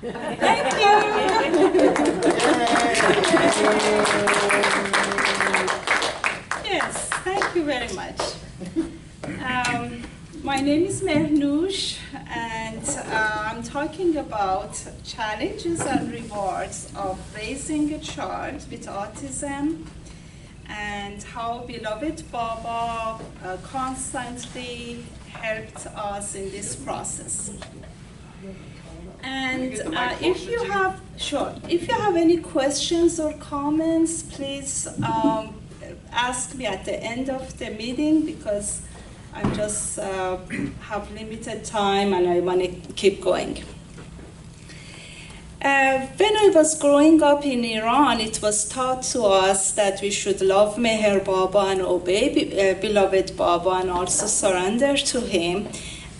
Thank you. Yes, thank you very much. My name is Mehernoush, and I'm talking about challenges and rewards of raising a child with autism, and how beloved Baba constantly helped us in this process. And if you have any questions or comments, please ask me at the end of the meeting, because I just have limited time and I want to keep going. When I was growing up in Iran, it was taught to us that we should love Meher Baba and obey beloved Baba and also surrender to him.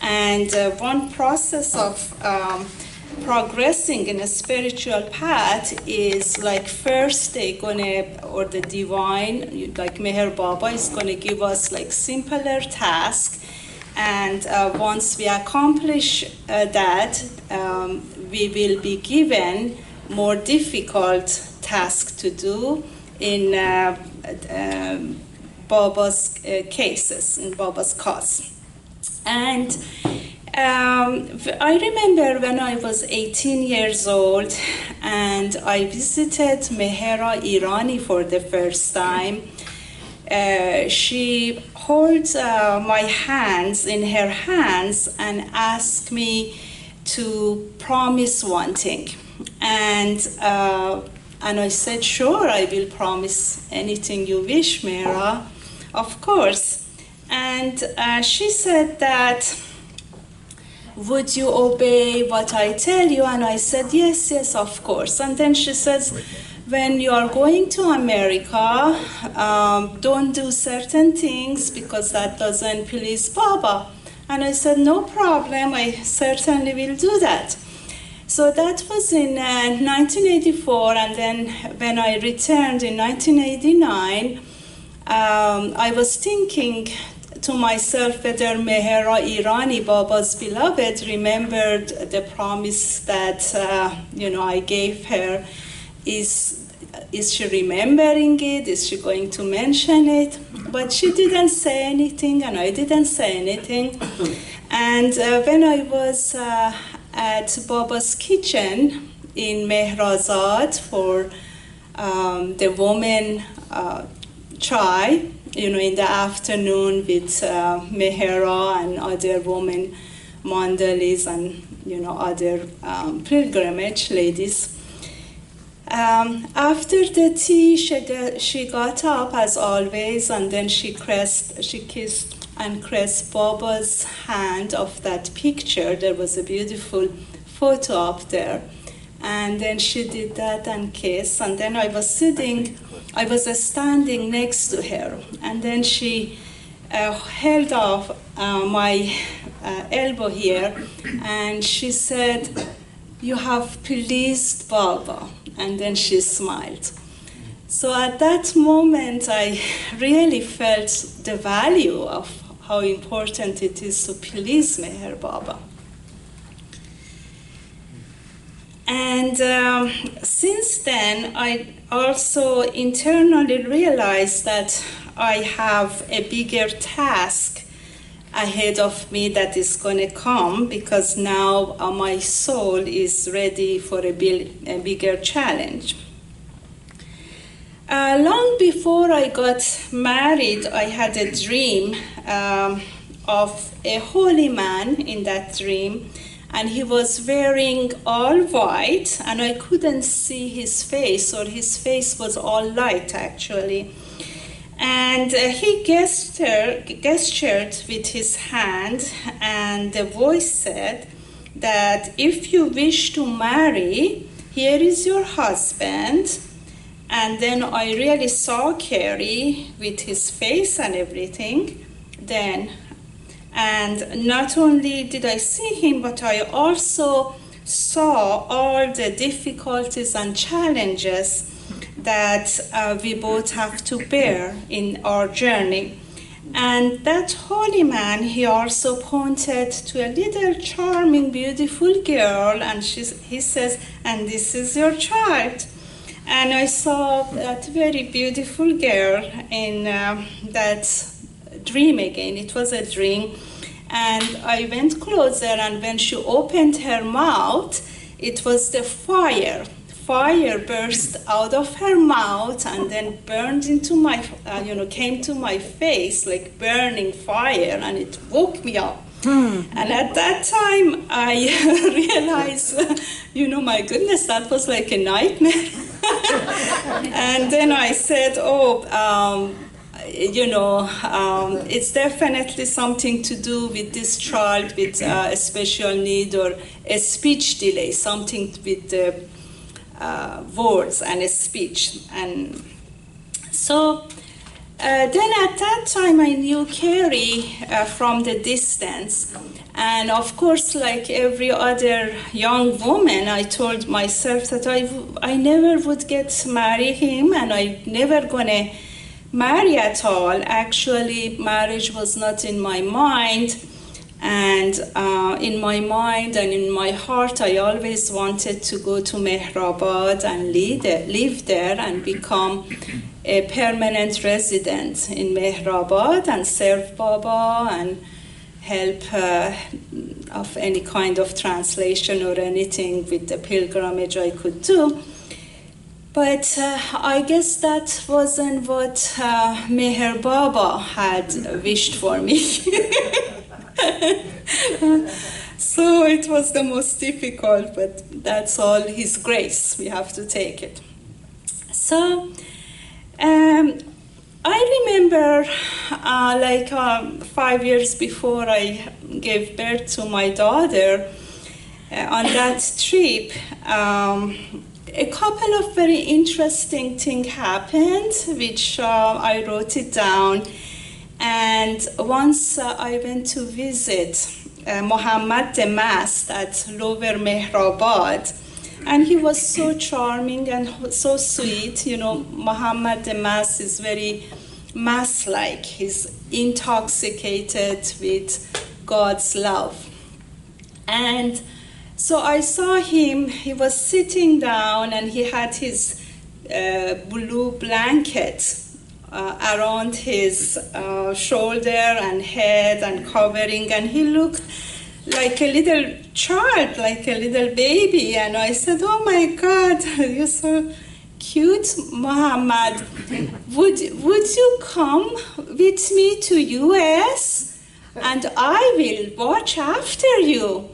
And one process of progressing in a spiritual path is like first the divine, like Meher Baba, is gonna give us like simpler task, and once we accomplish that, we will be given more difficult task to do in Baba's cases, in Baba's cause. And I remember when I was 18 years old and I visited Mehera Irani for the first time. She holds my hands in her hands and asked me to promise one thing. And I said, sure, I will promise anything you wish, Mehera, of course. And she said that, would you obey what I tell you? And I said, yes, yes, of course. And then she says, when you are going to America, don't do certain things because that doesn't please Baba. And I said, no problem, I certainly will do that. So that was in 1984, and then when I returned in 1989, I was thinking to myself whether Mehera Irani, Baba's beloved, remembered the promise that I gave her. Is she remembering it? Is she going to mention it? But she didn't say anything, and I didn't say anything. And when I was at Baba's kitchen in Mehrazad for the women chai, in the afternoon with Mehera and other women mandalis and other pilgrimage ladies. After the tea, she got up as always, and then she kissed and caressed Baba's hand of that picture. There was a beautiful photo up there. And then she did that and kissed, and then I was standing next to her, and then she held off my elbow here, and she said, you have pleased Baba, and then she smiled. So at that moment, I really felt the value of how important it is to please Meher Baba. And since then, I also internally realized that I have a bigger task ahead of me that is going to come, because now my soul is ready for a bigger challenge. Long before I got married, I had a dream of a holy man in that dream. And he was wearing all white, and I couldn't see his face, or his face was all light, actually. And he gestured with his hand, and the voice said that if you wish to marry, here is your husband. And then I really saw Kerry with his face and everything then. And not only did I see him, but I also saw all the difficulties and challenges that we both have to bear in our journey. And that holy man, he also pointed to a little charming, beautiful girl, and he says, and this is your child. And I saw that very beautiful girl in that dream again. It was a dream. And I went closer, and when she opened her mouth, it was the fire. Fire burst out of her mouth and then burned into my, came to my face like burning fire, and it woke me up. And at that time, I realized, my goodness, that was like a nightmare. And then I said, it's definitely something to do with this child with a special need or a speech delay, something with the words and a speech. And so then at that time I knew Carrie from the distance. And of course, like every other young woman, I told myself that I never would marry him, and I never gonna marry at all. Actually, marriage was not in my mind. And in my mind and in my heart, I always wanted to go to Mehrabad and live there and become a permanent resident in Mehrabad and serve Baba and help of any kind of translation or anything with the pilgrimage I could do. But I guess that wasn't what Meher Baba had wished for me. So it was the most difficult, but that's all His grace. We have to take it. So I remember 5 years before I gave birth to my daughter, on that trip, a couple of very interesting things happened, which I wrote it down. And once I went to visit Muhammad the Mast at Lower Mehrabad, and he was so charming and so sweet. Muhammad the Mast is very Mass-like. He's intoxicated with God's love. And so I saw him, he was sitting down and he had his blue blanket around his shoulder and head and covering, and he looked like a little child, like a little baby. And I said, oh my God, you're so cute, Muhammad. Would you come with me to US and I will watch after you?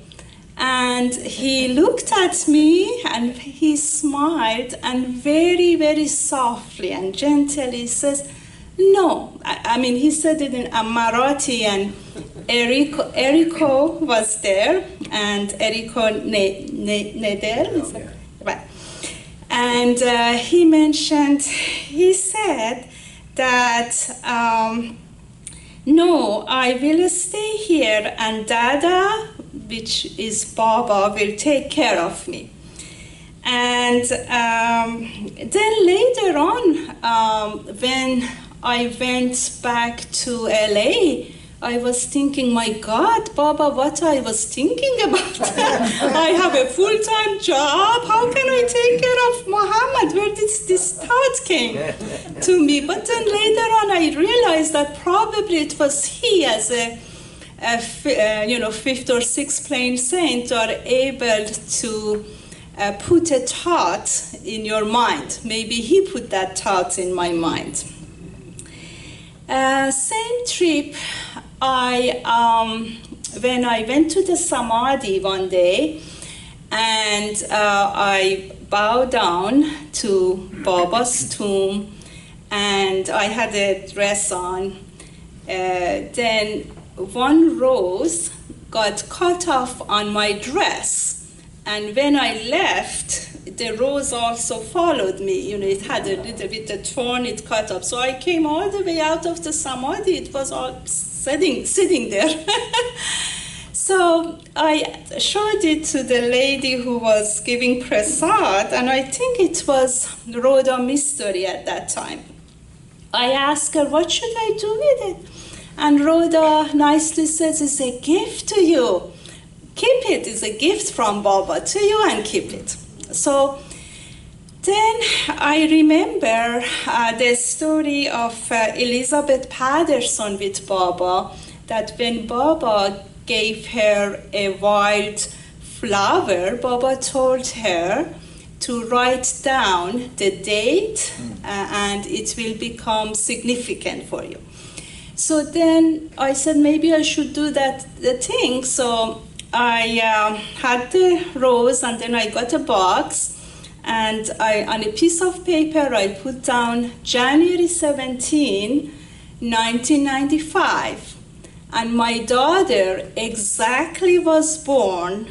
And he looked at me and he smiled, and very, very softly and gently says, no. I mean, he said it in Marathi, and Eriko was there, and Eriko Nedel. Right. And he said that, no, I will stay here, and Dada, which is Baba, will take care of me. And then later on, when I went back to LA, I was thinking, my God, Baba, what I was thinking about. I have a full-time job. How can I take care of Muhammad? Where did this thought came to me? But then later on, I realized that probably it was he, as a fifth or sixth plane saint, are able to put a thought in your mind. Maybe he put that thought in my mind. Same trip, when I went to the Samadhi one day, and I bowed down to Baba's tomb, and I had a dress on. Then one rose got cut off on my dress, and when I left, the rose also followed me. It had a little bit of thorn, it cut up. So I came all the way out of the Samadhi, it was all sitting there. So I showed it to the lady who was giving prasad, and I think it was Rhoda Mystery at that time. I asked her, what should I do with it? And Rhoda nicely says, it's a gift to you. Keep it. It's a gift from Baba to you, and keep it. So then I remember the story of Elizabeth Patterson with Baba, that when Baba gave her a wild flower, Baba told her to write down the date and it will become significant for you. So then I said, maybe I should do the thing. So I had the rose, and then I got a box, and on a piece of paper I put down January 17, 1995. And my daughter exactly was born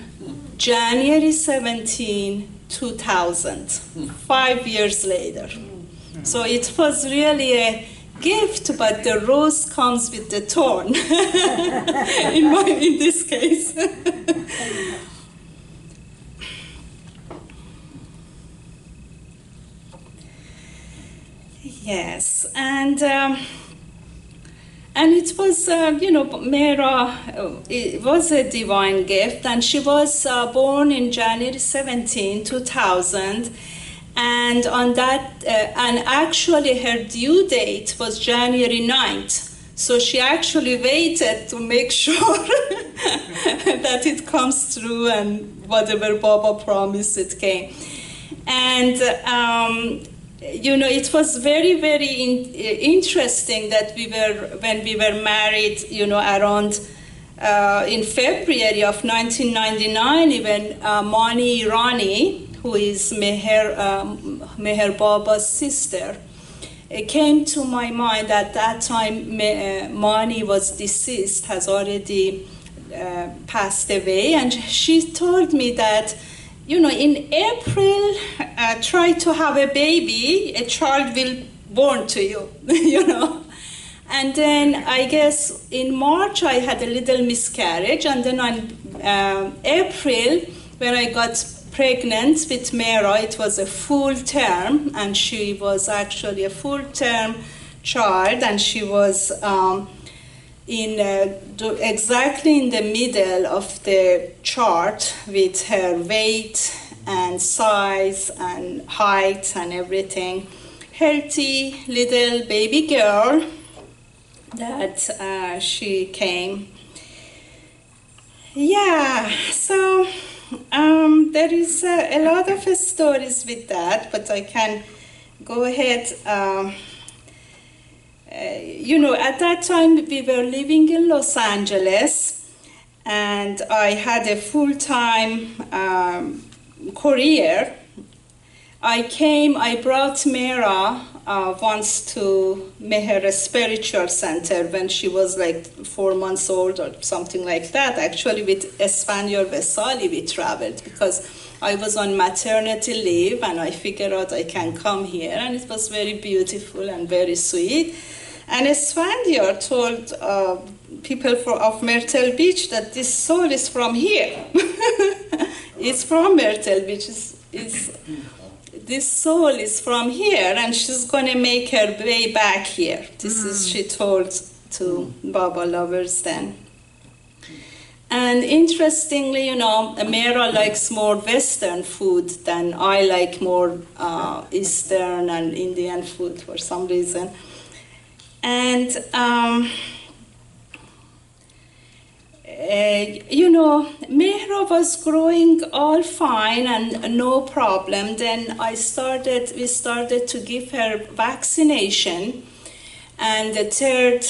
January 17, 2000, 5 years later. So it was really a gift, but the rose comes with the thorn in this case. Yes, and it was, Mehra, it was a divine gift, and she was born in January 17, 2000, and on that, and actually her due date was January 9th, so she actually waited to make sure that it comes through, and whatever Baba promised, it came. And it was very, very interesting that when we were married, around in February of 1999, even Mani Irani, who is Meher Baba's sister, it came to my mind. At that time, Mani was deceased, has already passed away, and she told me that, in April, try to have a baby, a child will born to you, And then I guess in March I had a little miscarriage, and then on April, when I got pregnant with Mehra, it was a full term, and she was actually a full term child, and she was exactly in the middle of the chart with her weight and size and height and everything. Healthy little baby girl that she came. Yeah, so there is a lot of stories with that, but I can go ahead. At that time we were living in Los Angeles, and I had a full-time career. I brought Mehra once to Meher Spiritual Center when she was like 4 months old or something like that. Actually, with Espanol Vesali we traveled because I was on maternity leave, and I figured out I can come here, and it was very beautiful and very sweet. And Esfandiar told people of Myrtle Beach that this soul is from here. It's from Myrtle Beach. This soul is from here, and she's going to make her way back here. This is, she told to Baba lovers then. And interestingly, Mehra likes more Western food than I like, more Eastern and Indian food for some reason. And, Mehra was growing all fine and no problem. Then we started to give her vaccination, and the third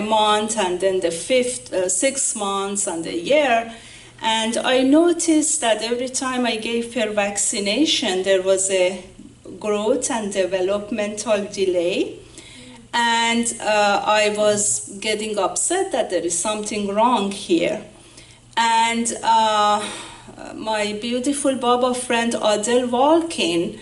month, and then the fifth, 6 months, and a year. And I noticed that every time I gave her vaccination, there was a growth and developmental delay. And I was getting upset that there is something wrong here. And my beautiful Baba friend Adele Walkin,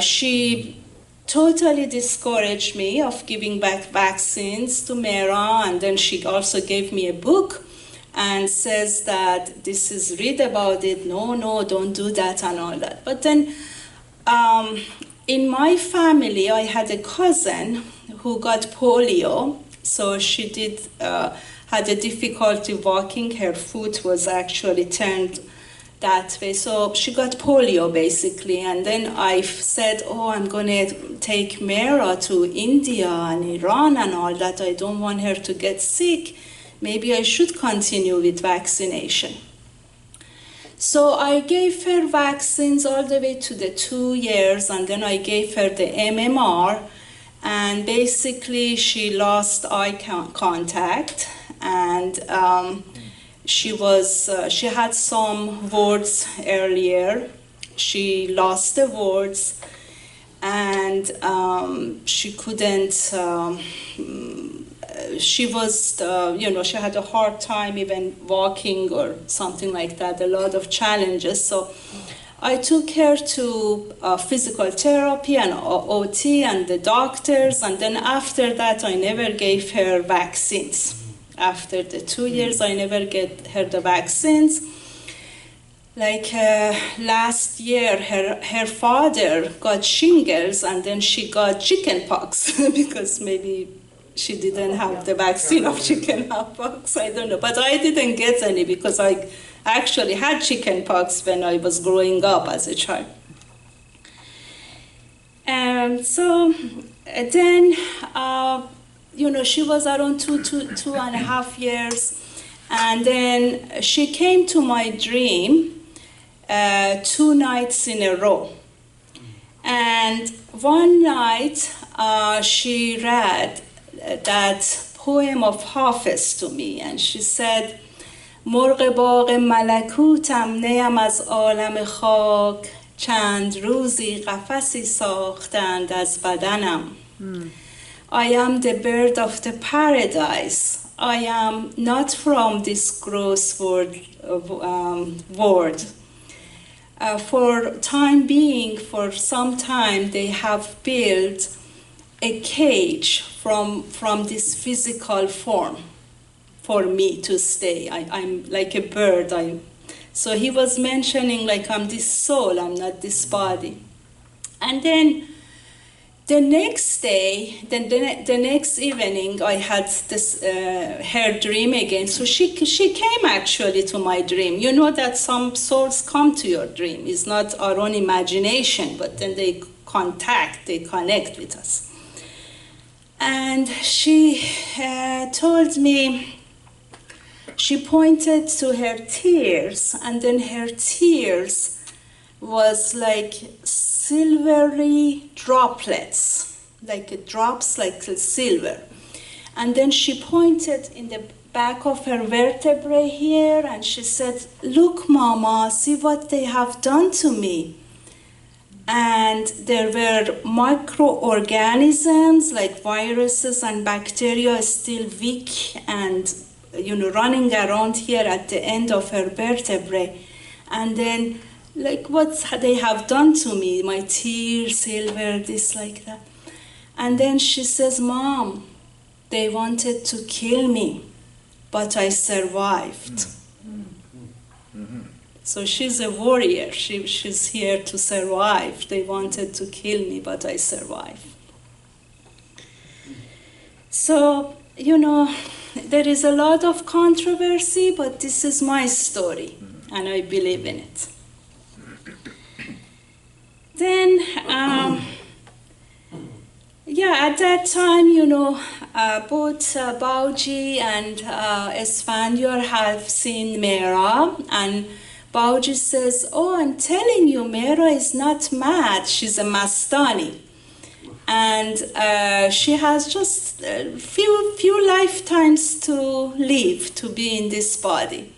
she totally discouraged me of giving back vaccines to Mehra, and then she also gave me a book and says that this is, read about it, no, don't do that and all that. But then in my family, I had a cousin who got polio So she had a difficulty walking. Her foot was actually turned that way. So she got polio basically. And then I said, oh, I'm going to take Mehra to India and Iran and all that. I don't want her to get sick. Maybe I should continue with vaccination. So I gave her vaccines all the way to the 2 years, and then I gave her the MMR, and basically she lost eye contact, and she had some words earlier. She lost the words, and she couldn't. She was, she had a hard time even walking or something like that, a lot of challenges. So I took her to physical therapy and OT and the doctors, and then after that I never gave her vaccines. After the 2 years, I never gave her the vaccines. Like last year, her father got shingles, and then she got chickenpox because maybe she didn't have the vaccine of chickenpox. I don't know, but I didn't get any because I actually had chickenpox when I was growing up as a child. And so then, she was around two and a half years, and then she came to my dream 2 nights in a row. And one night she read that poem of Hafiz to me, and she said, مرغ باغ ملکوتم نیم از عالم خاک چند روزی قفسی ساختند از بدنم. I am the bird of the paradise. I am not from this gross world. For time being, for some time, they have built a cage from this physical form for me to stay. I'm like a bird. So he was mentioning like I'm this soul, I'm not this body. And then the next day, the next evening, I had this her dream again. So she came actually to my dream. You know that some souls come to your dream. It's not our own imagination, but then they connect with us. And she told me, she pointed to her tears, and then her tears was like silvery droplets, like drops like silver. And then she pointed in the back of her vertebrae here, and she said, look, Mama, see what they have done to me. And there were microorganisms like viruses and bacteria still weak and running around here at the end of her vertebrae. And then like what they have done to me, my tears, silver, this like that. And then she says, Mom, they wanted to kill me, but I survived. So she's a warrior. She's here to survive. They wanted to kill me, but I survived. So, there is a lot of controversy, but this is my story, and I believe in it. Then, at that time, both Bauji and Esfandiar have seen Mehra, and Bauji says, oh, I'm telling you, Mehra is not mad, she's a Mastani. And she has just a few lifetimes to live, to be in this body.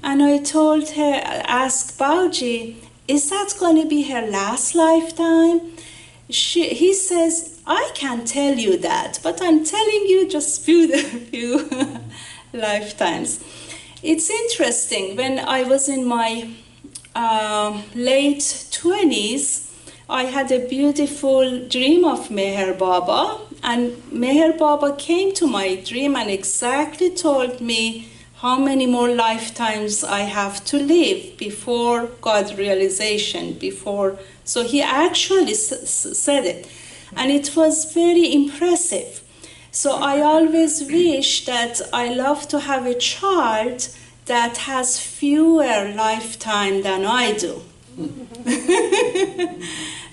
And I told her, ask Bauji, is that going to be her last lifetime? He says, I can't tell you that, but I'm telling you just few lifetimes. It's interesting, when I was in my late 20s, I had a beautiful dream of Meher Baba, and Meher Baba came to my dream and exactly told me how many more lifetimes I have to live before God realization, so he actually said it. And it was very impressive. So I always wish that I love to have a child that has fewer lifetime than I do.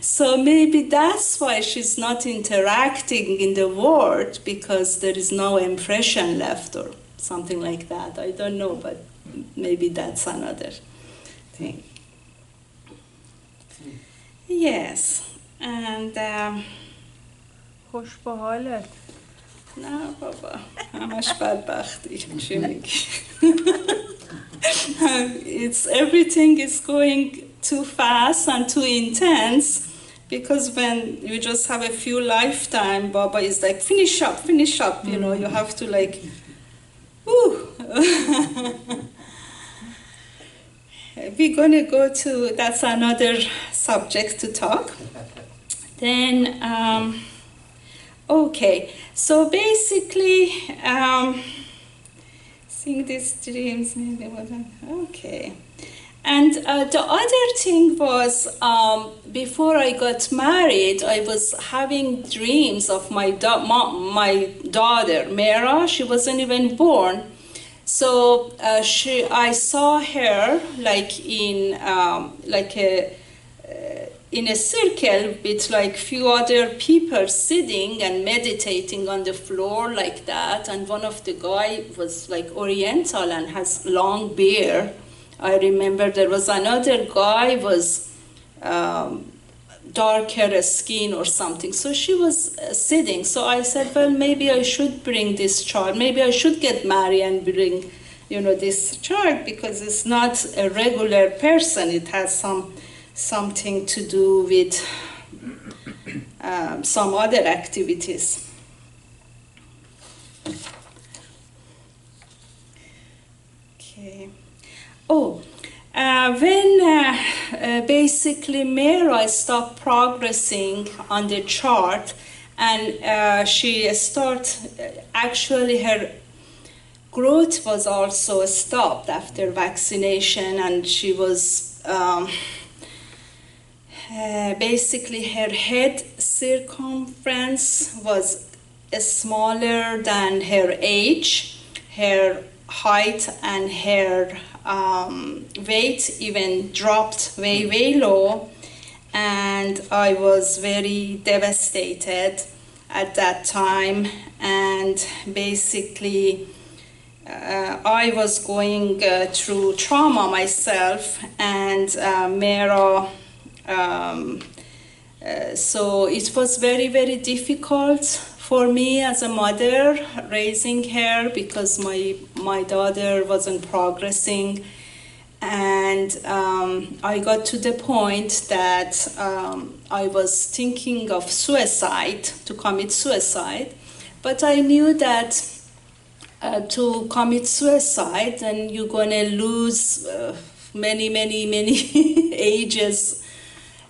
So maybe that's why she's not interacting in the world, because there is no impression left or something like that. I don't know, but maybe that's another thing. Yes, and خوش به حالت. نه بابا همش بدبختی چی میگی everything is going too fast and too intense, because when you just have a few lifetime, Baba is like finish up, you know, you have to like whoo. We're going to go to, that's another subject to talk. Then okay, so basically, seeing these dreams, maybe wasn't okay. And the other thing was, before I got married, I was having dreams of my daughter, Mera. She wasn't even born. So I saw her like in a circle with like few other people sitting and meditating on the floor like that, and one of the guy was like Oriental and has long beard. I remember there was another guy was darker skin or something. So she was sitting. So I said, well, maybe I should bring this child. Maybe I should get married and bring, you know, this child, because it's not a regular person. It has something to do with some other activities. Okay. Oh, when basically Mera stopped progressing on the chart, and she actually her growth was also stopped after vaccination, and she was basically her head circumference was smaller than her age, her height and her weight even dropped way low, and I was very devastated at that time. And basically I was going through trauma myself, and Mera, so it was very difficult for me as a mother raising her, because my daughter wasn't progressing. And I got to the point that I was thinking of suicide, to commit suicide. But I knew that to commit suicide, then you're going to lose many ages.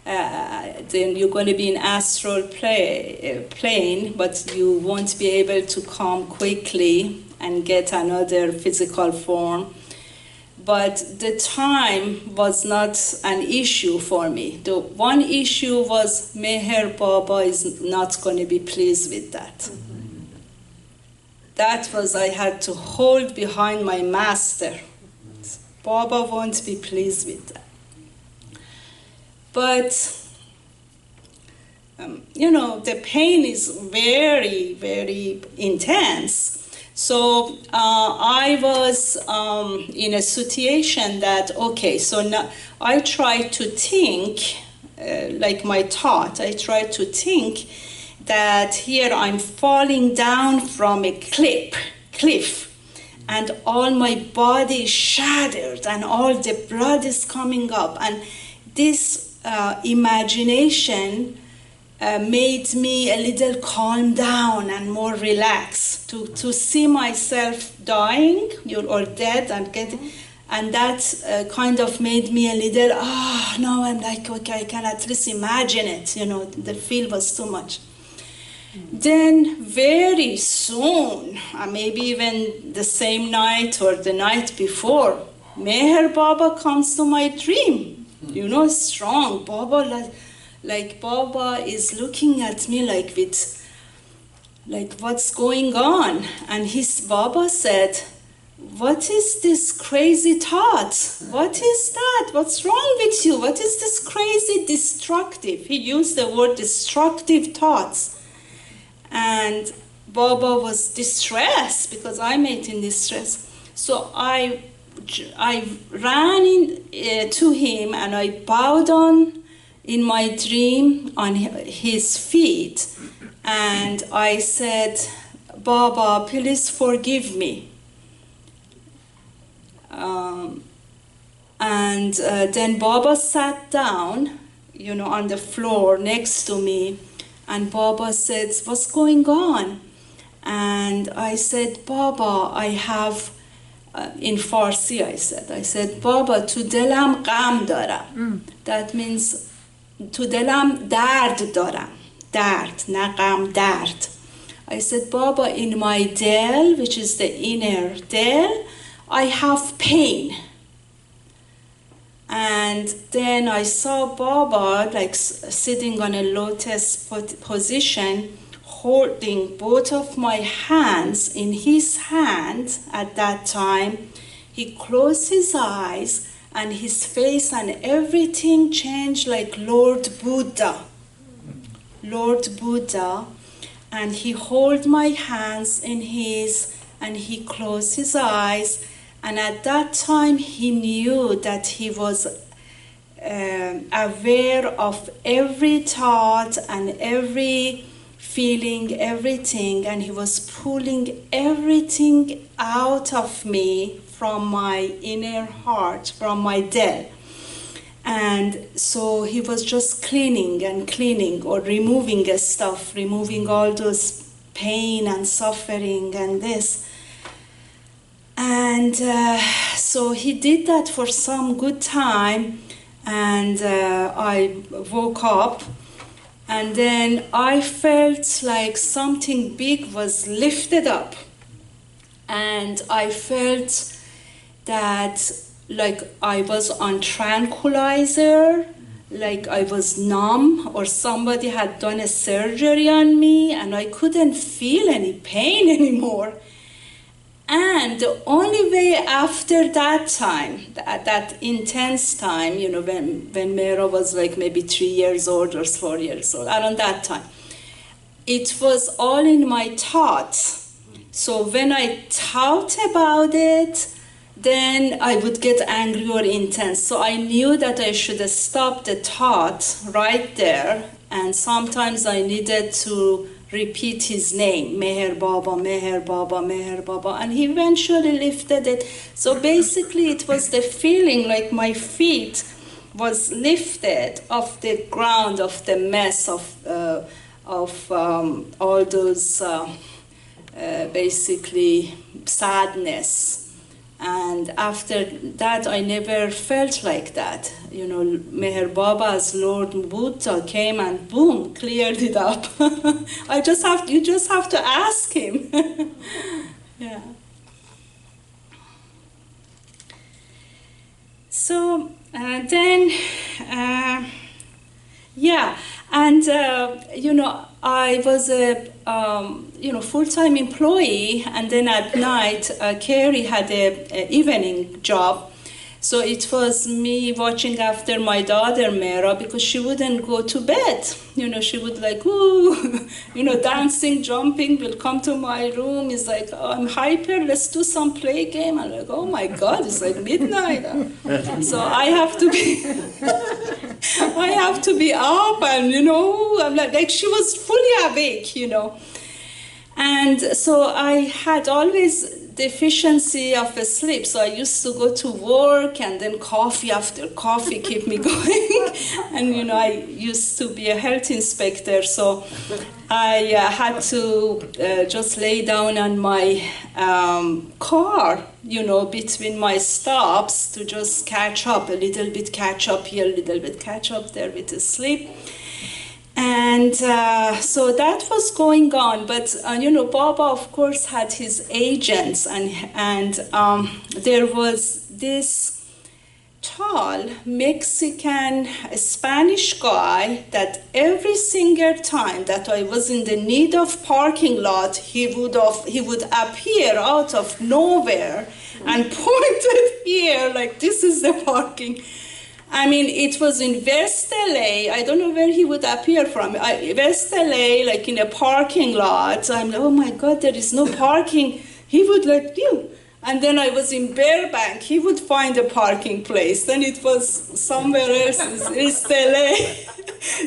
Then you're going to be in astral plane, but you won't be able to come quickly and get another physical form. But the time was not an issue for me. The one issue was Meher Baba is not going to be pleased with that. That was, I had to hold behind my master. Baba won't be pleased with that. But, you know, the pain is very intense. So I was in a situation that, okay, so now I tried to think, like my thought, I tried to think that here I'm falling down from a cliff, and all my body is shattered, and all the blood is coming up. And this imagination made me a little calm down and more relaxed, to see myself dying or dead and getting, and that kind of made me a little, now I'm like, okay, I can at least imagine it, you know, the feel was too much. Then very soon, maybe even the same night or the night before, Meher Baba comes to my dream. You know, strong. Baba, like Baba is looking at me like with like, what's going on? And his Baba said, what is this crazy thought? What is that? What's wrong with you? What is this crazy destructive? He used the word destructive thoughts. And Baba was distressed because I made him distressed. So I ran to him and I bowed down in my dream on his feet. And I said, Baba, please forgive me. Then Baba sat down, on the floor next to me, and Baba said, what's going on? And I said, Baba, I have, in Farsi I said, Baba, to dilam gham daram. That means, to dilam dard daram. Dard, na gham, dard. I said, Baba, in my del, which is the inner del, I have pain. And then I saw Baba like sitting on a lotus position, holding both of my hands in his hand at that time. He closed his eyes and his face and everything changed like Lord Buddha. Lord Buddha. And he held my hands in his and he closed his eyes. And at that time, he knew that he was aware of every thought and every feeling, everything, and he was pulling everything out of me from my inner heart, from my del. And so he was just cleaning or removing stuff, removing all those pain and suffering and this. And so he did that for some good time, and I woke up, and then I felt like something big was lifted up, and I felt that like I was on tranquilizer, like I was numb, or somebody had done a surgery on me, and I couldn't feel any pain anymore. And the only way after that time, that intense time, when Mehra was like maybe 3 years old or 4 years old, around that time, it was all in my thoughts. So when I thought about it, then I would get angry or intense. So I knew that I should stop the thought right there. And sometimes I needed to repeat his name, Meher Baba, Meher Baba, Meher Baba, and he eventually lifted it. So basically it was the feeling like my feet was lifted off the ground of the mess of all those basically sadness. And after that, I never felt like that. Meher Baba as Lord Buddha came and boom, cleared it up. You just have to ask him. Yeah. So then, yeah, and I was a full-time employee, and then at night, Carrie had a evening job. So it was me watching after my daughter, Mehra, because she wouldn't go to bed. She would like, ooh, dancing, jumping, will come to my room. It's like, oh, I'm hyper, let's do some play game. I'm like, oh my God, it's like midnight. So I have to be up, and I'm like she was fully awake, And so I had always deficiency of sleep. So I used to go to work, and then coffee after coffee keep me going. And I used to be a health inspector, so I had to just lay down on my car, between my stops to just catch up, a little bit catch up here, a little bit catch up there with the sleep. And so that was going on, but Baba, of course, had his agents, and there was this tall Mexican Spanish guy that every single time that I was in the need of parking lot, he would appear out of nowhere and pointed here like this is the parking. I mean, it was in West LA. I don't know where he would appear from. West LA, like in a parking lot. I'm like, oh my God, there is no parking. He would like, you. And then I was in Burbank. He would find a parking place. Then it was somewhere else in East LA.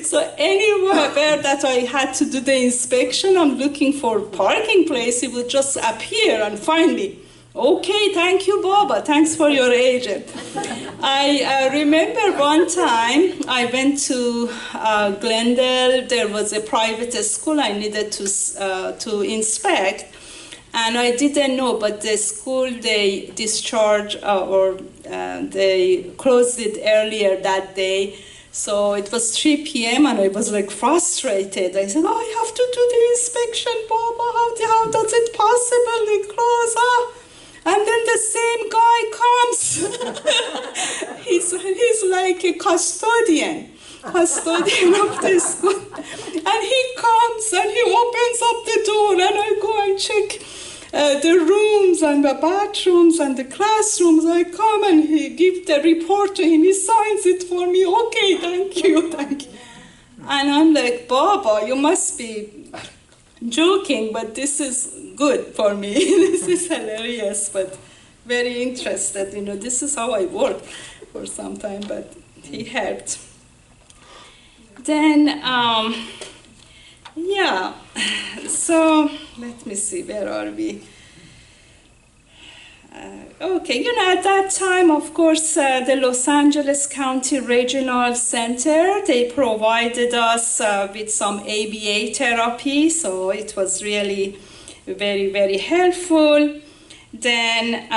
So anywhere that I had to do the inspection, I'm looking for parking place, he would just appear and find me. Okay, thank you, Baba. Thanks for your agent. I remember one time I went to Glendale. There was a private school I needed to inspect. And I didn't know, but the school, they discharged they closed it earlier that day. So it was 3 p.m. and I was like frustrated. I said, oh, I have to do the inspection, Baba. How does it possibly close? And then the same guy comes. he's like a custodian of the school. And he comes and he opens up the door and I go and check the rooms and the bathrooms and the classrooms. I come and he gives the report to him. He signs it for me. Okay, thank you. And I'm like, Baba, you must be joking, but this is good for me. This is hilarious, but very interested. This is how I work for some time, but he helped. Then, yeah, so let me see, where are we? Okay, at that time, of course, the Los Angeles County Regional Center, they provided us with some ABA therapy, so it was really very, very helpful. Then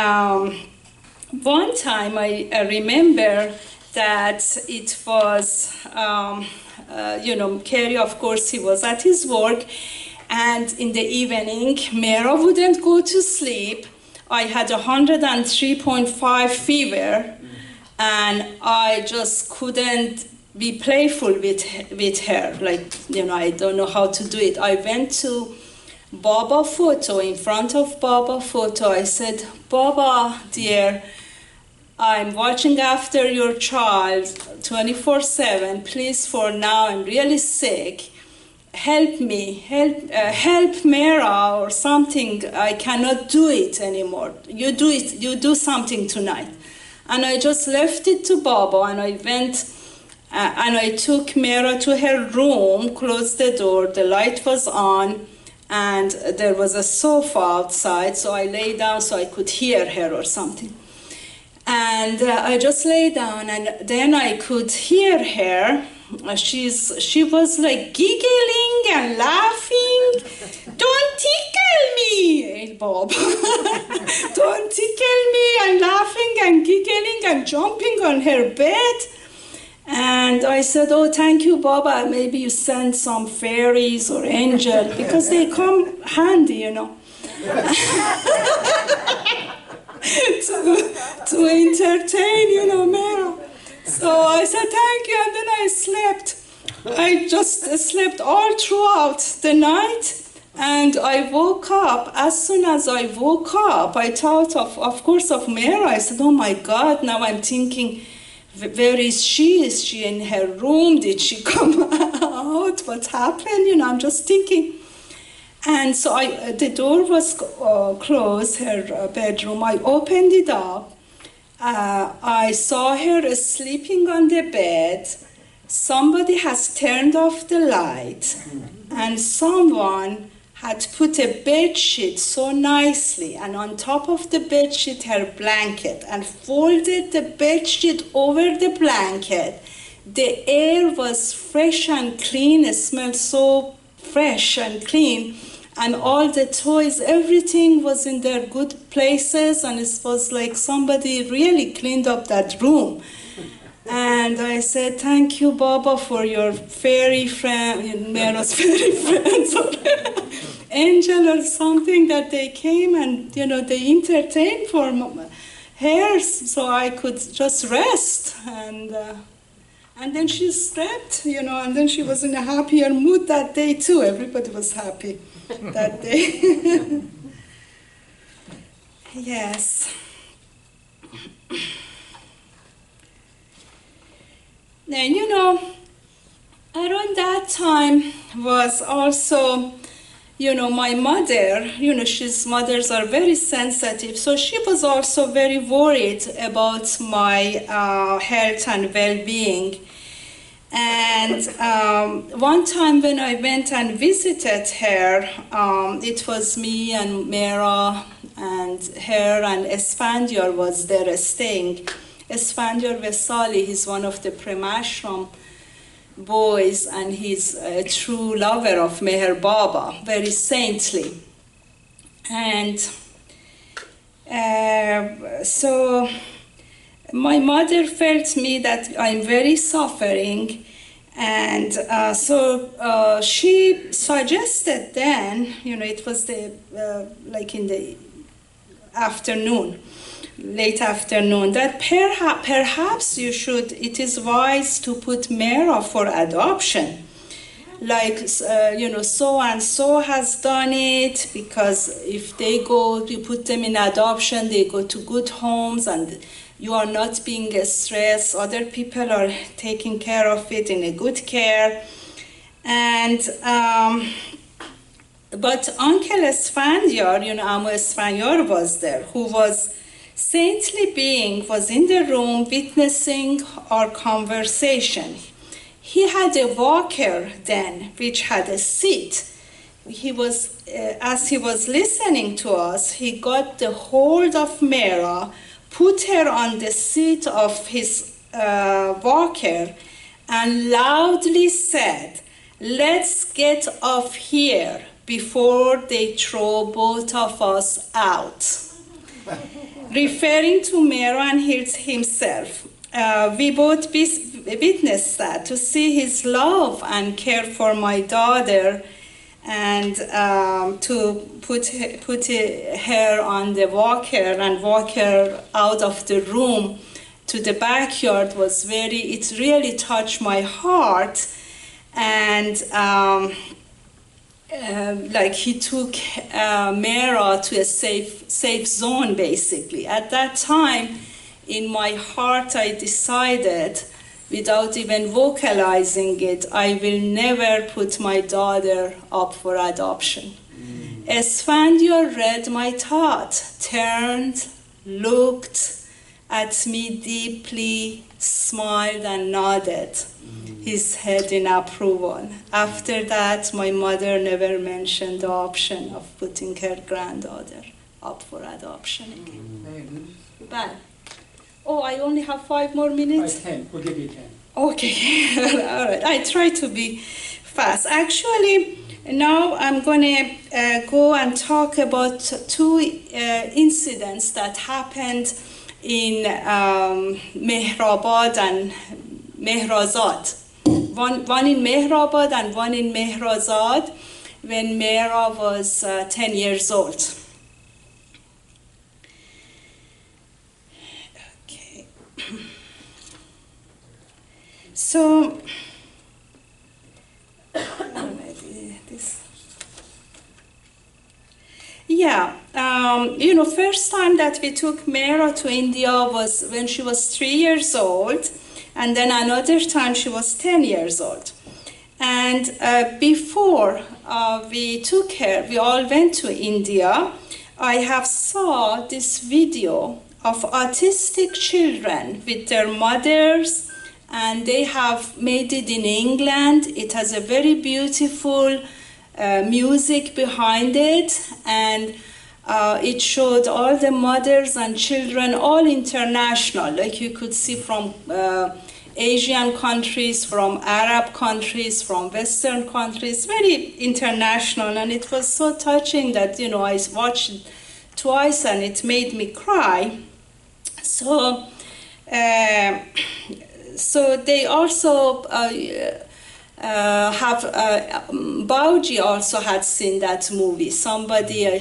one time I remember that it was, Kerry, of course, he was at his work, and in the evening, Mera wouldn't go to sleep. I had 103.5 fever, and I just couldn't be playful with her. Like, I don't know how to do it. I went to Baba Photo, in front of Baba Photo. I said, Baba, dear, I'm watching after your child 24/7. Please, for now, I'm really sick. Help me, help Mera or something. I cannot do it anymore. You do something tonight. And I just left it to Baba, and I went and I took Mera to her room, closed the door, the light was on, and there was a sofa outside, so I lay down so I could hear her or something. And I just lay down, and then I could hear her. She was like giggling and laughing. Don't tickle me, Bob. Don't tickle me, and laughing and giggling and jumping on her bed. And I said, oh, thank you, Baba. Maybe you send some fairies or angel, because they come handy, to entertain, Mera. So I said, thank you, and then I slept. I just slept all throughout the night, and I woke up. As soon as I woke up, I thought of course, of Mera. I said, oh my God, now I'm thinking, where is she? Is she in her room? Did she come out? What happened? I'm just thinking. And so the door was closed, her bedroom. I opened it up. I saw her sleeping on the bed. Somebody has turned off the light, and someone had put a bed sheet so nicely, and on top of the bed sheet her blanket, and folded the bed sheet over the blanket. The air was fresh and clean. It smelled so fresh and clean. And all the toys, everything was in their good places, and it was like somebody really cleaned up that room. And I said, thank you, Baba, for your fairy friend, Mera's fairy friends, or angel or something, that they came and, they entertained for hairs so I could just rest. And then she slept, and then she was in a happier mood that day too. Everybody was happy that day. Yes. And around that time was also, my mother, mothers are very sensitive, so she was also very worried about my health and well-being. And one time when I went and visited her, it was me and Mera and her and Esfandiar was there staying. Esfandiar Vesali, he's one of the Premashram boys, and he's a true lover of Meher Baba, very saintly. And so my mother felt me that I'm very suffering, and so she suggested then, it was like in the afternoon, late afternoon, that perhaps it is wise to put Mera for adoption. Like, so and so has done it, because if they go, you put them in adoption, they go to good homes, and you are not being stressed. Other people are taking care of it in a good care. And but Uncle Esfandiar, Amo Esfandiar was there, who was saintly being, was in the room witnessing our conversation. He had a walker then, which had a seat. He was, as he was listening to us, he got the hold of Mera, put her on the seat of his walker, and loudly said, "Let's get off here before they throw both of us out." Referring to Mera and himself. We both witnessed that, to see his love and care for my daughter, and to put her on the walker and walk her out of the room to the backyard was it really touched my heart. And like he took Mera to a safe zone, basically. At that time, in my heart, I decided, without even vocalizing it, I will never put my daughter up for adoption. Esfandiar read my thought, turned, looked at me deeply, smiled and nodded his head in approval. After that, my mother never mentioned the option of putting her granddaughter up for adoption again. Bad. Oh, I only have 5 more minutes? 10. We'll give you 10. Okay. All right. I try to be fast. Actually, now I'm going to go and talk about 2 incidents that happened in Mehrabad and Mehrazad. One in Mehrabad and one in Mehrazad, when Mera was 10 years old. Okay. So, maybe this. Yeah, first time that we took Mera to India was when she was 3 years old, and then another time she was 10 years old. And before we took her, we all went to India. I have saw this video of autistic children with their mothers, and they have made it in England. It has a very beautiful music behind it, and it showed all the mothers and children, all international, like you could see from Asian countries, from Arab countries, from Western countries, very international. And it was so touching that, I watched it twice and it made me cry. So, so they also have, Bauji also had seen that movie. Somebody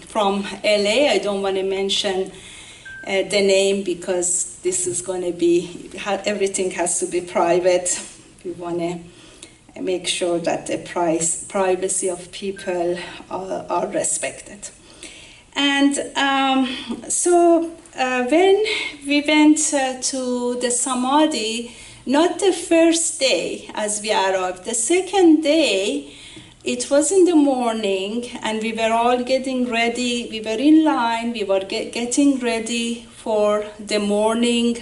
from LA, I don't want to mention the name because this is going to be, everything has to be private. We want to make sure that the privacy of people are respected. And so when we went to the Samadhi, not the first day as we arrived, the second day, it was in the morning and we were all getting ready. We were in line, we were getting ready for the morning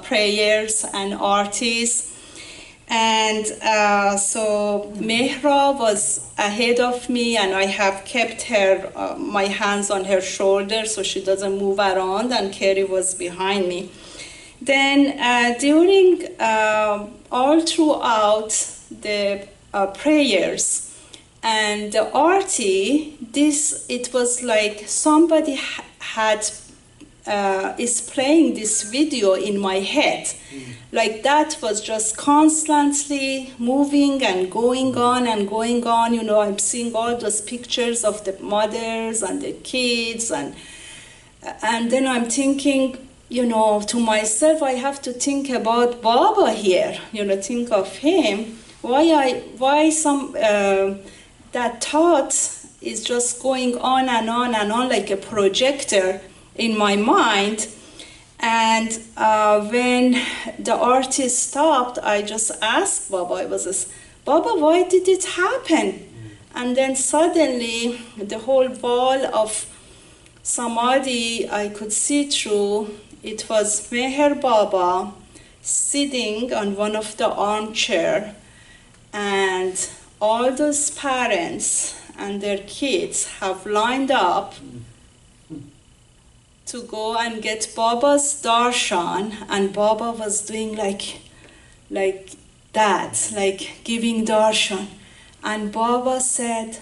prayers and artis. And so Mehra was ahead of me and I have kept her, my hands on her shoulder so she doesn't move around, and Kerry was behind me. Then during all throughout the prayers and the arti, it was like somebody is playing this video in my head. Like that was just constantly moving and going on and going on. You know, I'm seeing all those pictures of the mothers and the kids, and then I'm thinking, you know, to myself, I have to think about Baba here. You know, think of him. Why some that thought is just going on and on and on like a projector in my mind. And when the artist stopped, I just asked Baba, Baba, why did it happen? And then suddenly the whole wall of Samadhi I could see through. It was Meher Baba sitting on one of the armchair, and all those parents and their kids have lined up to go and get Baba's darshan, and Baba was doing like that, like giving darshan. And Baba said,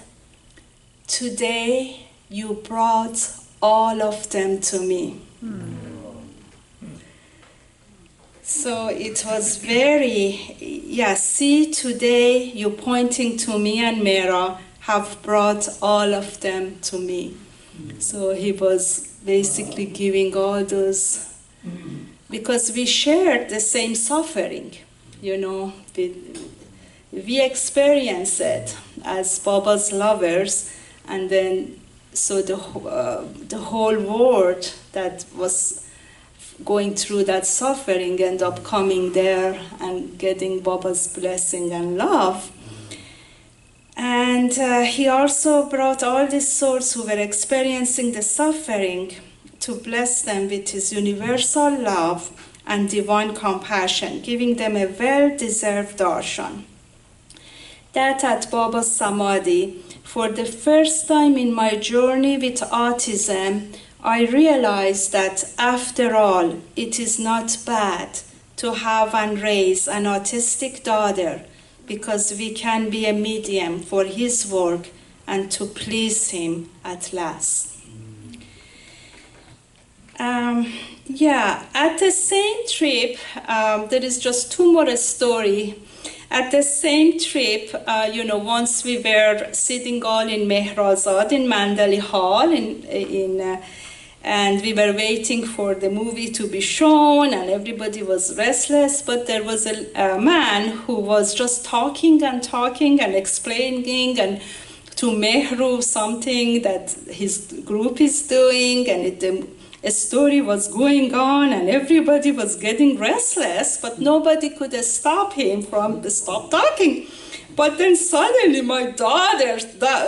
today you brought all of them to me. So it was very, see, today you pointing to me and Mera have brought all of them to me. So he was basically giving all those, because we shared the same suffering, you know, we experienced it as Baba's lovers, and then so the whole world that was going through that suffering end up coming there and getting Baba's blessing and love. And he also brought all these souls who were experiencing the suffering to bless them with his universal love and divine compassion, giving them a well-deserved darshan. That at Baba's Samadhi, for the first time in my journey with autism, I realized that after all, it is not bad to have and raise an autistic daughter, because we can be a medium for his work and to please him at last. At the same trip, there is just two more stories. At the same trip, once we were sitting all in Mehrazad in Mandali Hall, and we were waiting for the movie to be shown, and everybody was restless, but there was a man who was just talking and explaining and to Mehru something that his group is doing, and a story was going on, and everybody was getting restless, but nobody could stop him from stop talking. But then suddenly my daughter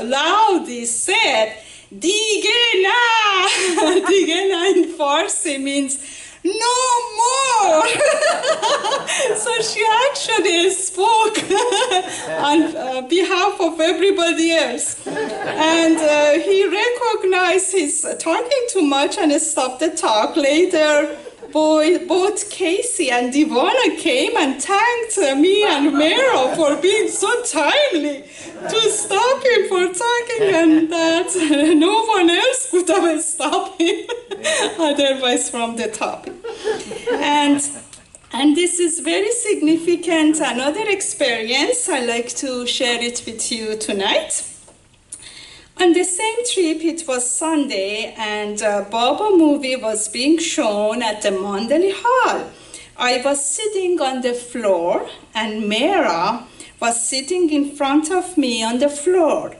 loudly said, Digena! Digena in Farsi means no more! So she actually spoke on behalf of everybody else. And he recognized he's talking too much and stopped the talk. Later, both Casey and Divana came and thanked me and Mera for being so timely to stop him for talking, and that no one else could have stopped him otherwise from the topic. And this is very significant. Another experience, I like to share it with you tonight. On the same trip, it was Sunday, and Baba movie was being shown at the Mandali Hall. I was sitting on the floor, and Mera was sitting in front of me on the floor.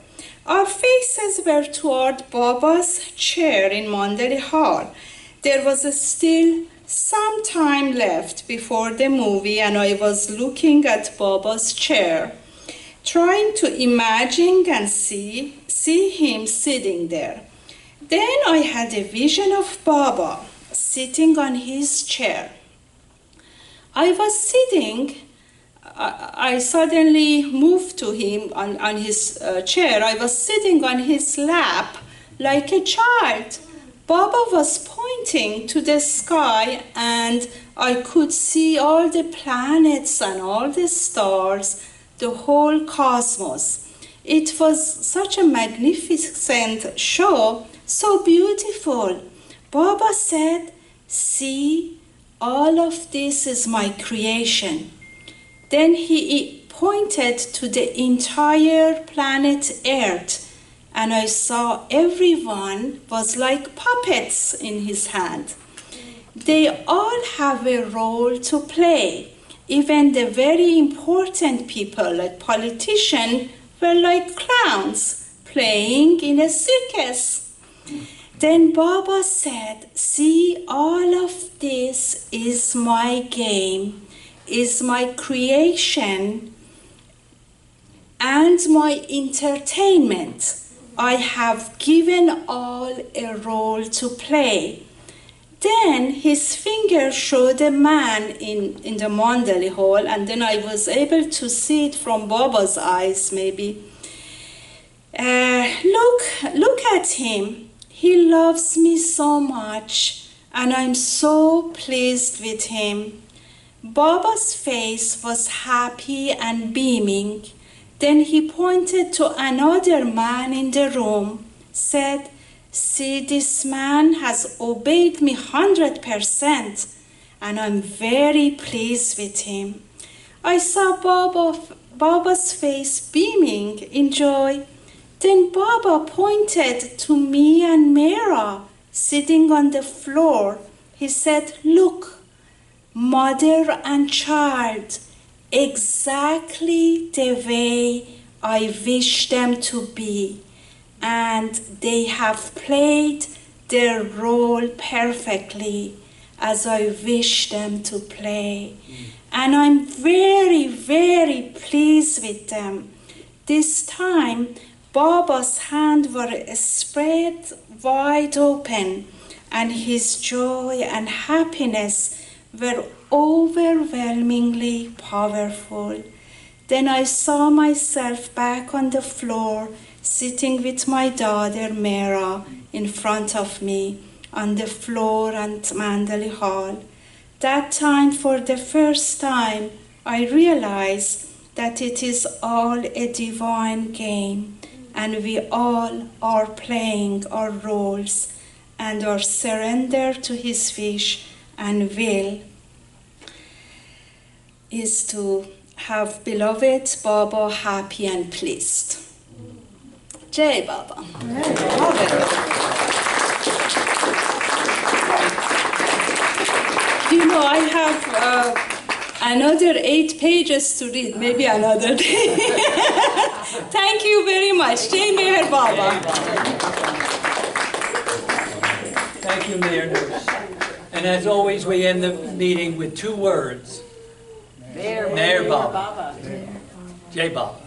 Our faces were toward Baba's chair in Mandali Hall. There was still some time left before the movie, and I was looking at Baba's chair, trying to imagine and see him sitting there. Then I had a vision of Baba sitting on his chair. I was sitting, I suddenly moved to him on his chair. I was sitting on his lap like a child. Baba was pointing to the sky, and I could see all the planets and all the stars, the whole cosmos. It was such a magnificent show, so beautiful. Baba said, "See, all of this is my creation." Then he pointed to the entire planet Earth, and I saw everyone was like puppets in his hand. They all have a role to play. Even the very important people, like politicians, were like clowns playing in a circus. Then Baba said, "See, all of this is my game, is my creation, and my entertainment. I have given all a role to play." Then his finger showed a man in the Mandali Hall, and then I was able to see it from Baba's eyes, maybe. Look at him. He loves me so much, and I'm so pleased with him. Baba's face was happy and beaming. Then he pointed to another man in the room, said, "See, this man has obeyed me 100%, and I'm very pleased with him." I saw Baba's face beaming in joy. Then Baba pointed to me and Mera sitting on the floor. He said, "Look, mother and child, exactly the way I wish them to be. And they have played their role perfectly as I wish them to play. And I'm very, very pleased with them." This time, Baba's hands were spread wide open, and his joy and happiness were overwhelmingly powerful. Then I saw myself back on the floor, sitting with my daughter Mera in front of me on the floor at Mandali Hall. That time, for the first time, I realized that it is all a divine game, and we all are playing our roles and are surrendered to his wish and will is to have beloved Baba happy and pleased. Jai Baba. You know, I have another 8 pages to read, maybe another day. Thank you very much. Jai Meher Baba. Thank you, Mehernoush. And as always, we end the meeting with 2 words. Meher Baba. Jai Baba.